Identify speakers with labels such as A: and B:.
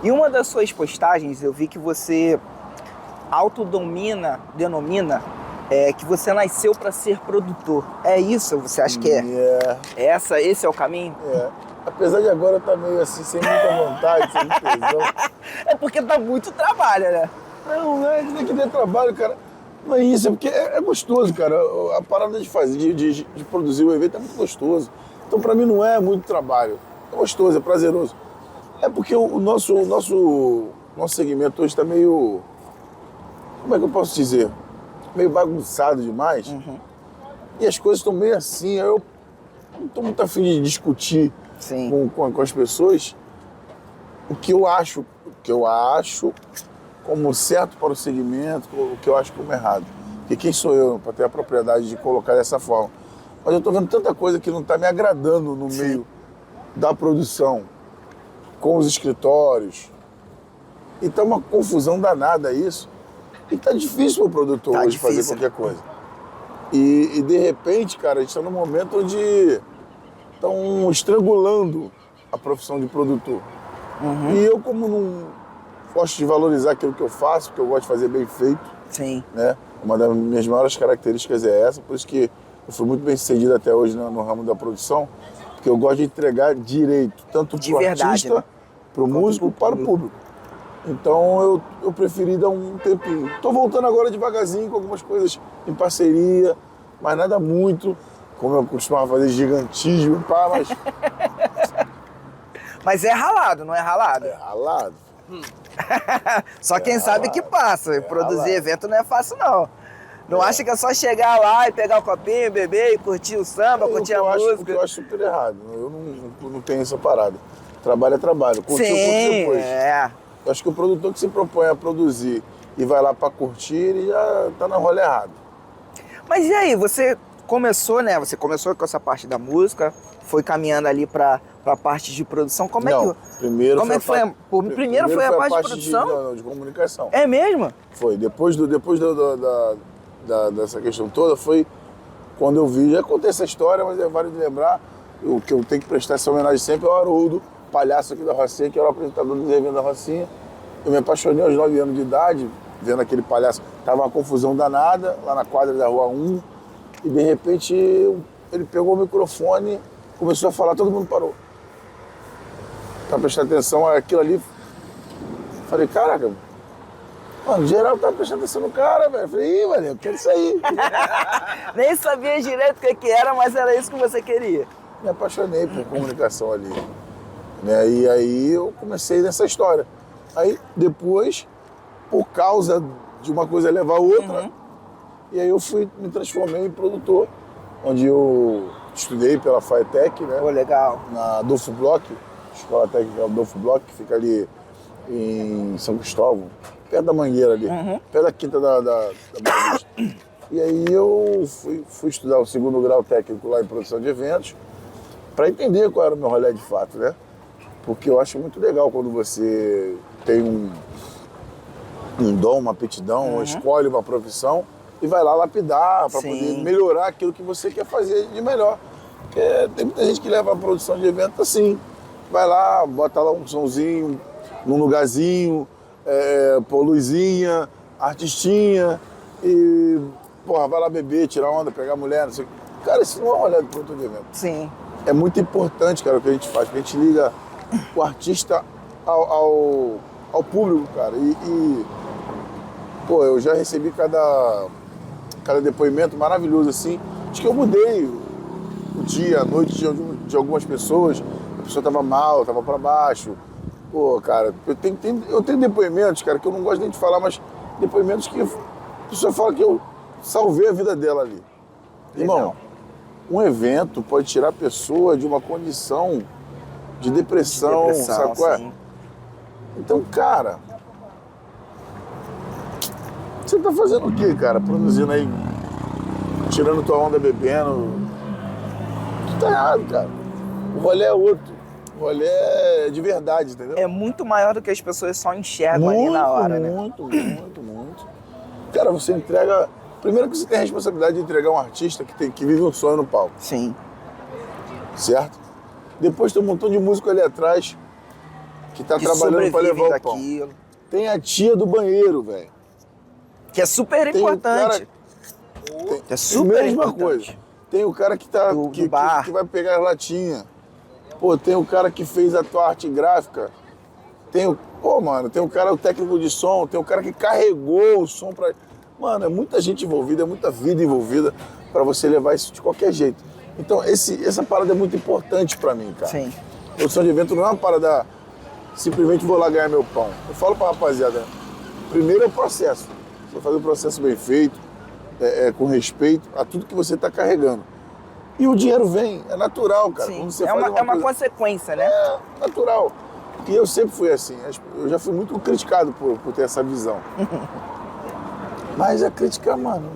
A: E uma das suas postagens, eu vi que você denomina que você nasceu para ser produtor. É isso? Você acha que é? Esse é o caminho?
B: Apesar de agora eu estar meio assim, sem muita vontade, sem muito tesão.
A: É porque dá muito trabalho, né?
B: Não é que ter trabalho, cara. Não é isso, é porque é gostoso, cara. A parada de fazer, de produzir o evento é muito gostoso. Então pra mim não é muito trabalho. É gostoso, é prazeroso. É porque o nosso segmento hoje está meio... Como é que eu posso dizer? Meio bagunçado demais.
A: Uhum.
B: E as coisas estão meio assim. Eu não estou muito afim de discutir com as pessoas o que eu acho como certo para o segmento, o que eu acho como errado. Porque quem sou eu para ter a propriedade de colocar dessa forma? Mas eu estou vendo tanta coisa que não está me agradando no meio da produção, com os escritórios. E tá uma confusão danada isso. E tá difícil para o produtor hoje fazer qualquer coisa. E de repente, cara, a gente está num momento onde estão estrangulando a profissão de produtor.
A: Uhum.
B: E eu, como não gosto de valorizar aquilo que eu faço, porque eu gosto de fazer bem feito, né? Uma das minhas maiores características é essa, por isso que eu fui muito bem sucedido até hoje no ramo da produção, porque eu gosto de entregar direito, tanto para o artista, né? Para o músico, para o público. Então eu preferi dar um tempinho. Estou voltando agora devagarzinho com algumas coisas em parceria, mas nada muito, como eu costumava fazer gigantismo, mas...
A: Mas é ralado, não é ralado?
B: É ralado.
A: Só quem sabe que passa. Produzir evento não é fácil, não. Não acha que é só chegar lá e pegar o copinho, beber e curtir o samba, curtir a música?
B: O que eu acho super errado. Eu não tenho essa parada. Trabalho é trabalho. Curtir eu curto depois. Eu acho que o produtor que se propõe a produzir e vai lá pra curtir, ele já tá na rola errada.
A: Mas e aí, você começou, né? Você começou com essa parte da música, foi caminhando ali pra parte de produção. Como é que
B: primeiro foi a
A: parte de produção?
B: De comunicação.
A: É mesmo?
B: Foi. Depois dessa questão toda, foi quando eu vi. Já contei essa história, mas é válido lembrar. O que eu tenho que prestar essa homenagem sempre é o Haroldo, palhaço aqui da Rocinha, que era o apresentador dos eventos da Rocinha. Eu me apaixonei aos 9 anos de idade, vendo aquele palhaço. Tava uma confusão danada, lá na quadra da Rua 1. E de repente, ele pegou o microfone, começou a falar, todo mundo parou. Pra prestar atenção àquilo ali. Falei, caraca, mano, geral tá prestando atenção no cara, velho. Falei, ih, velho, eu quero isso aí.
A: Nem sabia direito o que era, mas era isso que você queria.
B: Me apaixonei por comunicação ali. Né? E aí eu comecei nessa história. Aí depois, por causa de uma coisa levar a outra, e aí eu me transformei em produtor, onde eu estudei pela FATEC, né?
A: Pô, legal.
B: Na Adolfo Bloch, Escola Técnica Adolfo Bloch, que fica ali em São Cristóvão, perto da Mangueira ali, perto da Quinta da Boa Vista. E aí eu fui estudar o 2º grau técnico lá em produção de eventos, para entender qual era o meu rolê de fato, né? Porque eu acho muito legal quando você tem um dom, uma aptidão, escolhe uma profissão e vai lá lapidar para poder melhorar aquilo que você quer fazer de melhor. Porque tem muita gente que leva a produção de evento assim, vai lá, bota lá um somzinho, num lugarzinho, pô, luzinha, artistinha e, porra, vai lá beber, tirar onda, pegar mulher, não sei. Cara, isso não é um rolê de produtor de evento.
A: Sim.
B: É muito importante, cara, o que a gente faz, porque a gente liga o artista ao público, cara. Pô, eu já recebi cada depoimento maravilhoso, assim. Acho que eu mudei o dia, a noite de algumas pessoas. A pessoa tava mal, tava pra baixo. Pô, cara, eu tenho depoimentos, cara, que eu não gosto nem de falar, mas depoimentos que a pessoa fala que eu salvei a vida dela ali. Irmão, um evento pode tirar a pessoa de uma condição de depressão, sabe qual é? Então, cara, você tá fazendo o quê, cara? Produzindo aí, tirando tua onda, bebendo. Tu tá errado, cara. O rolê é outro. O rolê é de verdade, entendeu?
A: É muito maior do que as pessoas só enxergam ali na hora, né?
B: Muito. Cara, você entrega... Primeiro que você tem a responsabilidade de entregar um artista que vive um sonho no palco.
A: Sim.
B: Certo? Depois tem um montão de músico ali atrás que tá
A: que
B: trabalhando pra
A: sobrevivem
B: levar o pão.
A: daquilo.
B: Tem a tia do banheiro, velho.
A: Que é super
B: Tem o
A: importante.
B: cara-
A: Que é super
B: Mesma
A: importante.
B: coisa. Tem o cara que tá
A: Do bar.
B: que vai pegar as latinhas. Pô, tem o cara que fez a tua arte gráfica. Mano, tem o cara, o técnico de som, tem o cara que carregou o som pra. Mano, é muita gente envolvida, é muita vida envolvida pra você levar isso de qualquer jeito. Então, essa parada é muito importante pra mim, cara.
A: Sim.
B: Produção de evento não é uma parada, simplesmente vou lá ganhar meu pão. Eu falo pra rapaziada, primeiro é o processo. Você fazer o processo bem feito, com respeito a tudo que você tá carregando. E o dinheiro vem, é natural, cara.
A: Sim.
B: Quando você
A: É
B: faz
A: uma
B: coisa-
A: consequência, né?
B: É natural. E eu sempre fui assim. Eu já fui muito criticado por ter essa visão. Mas a crítica, mano,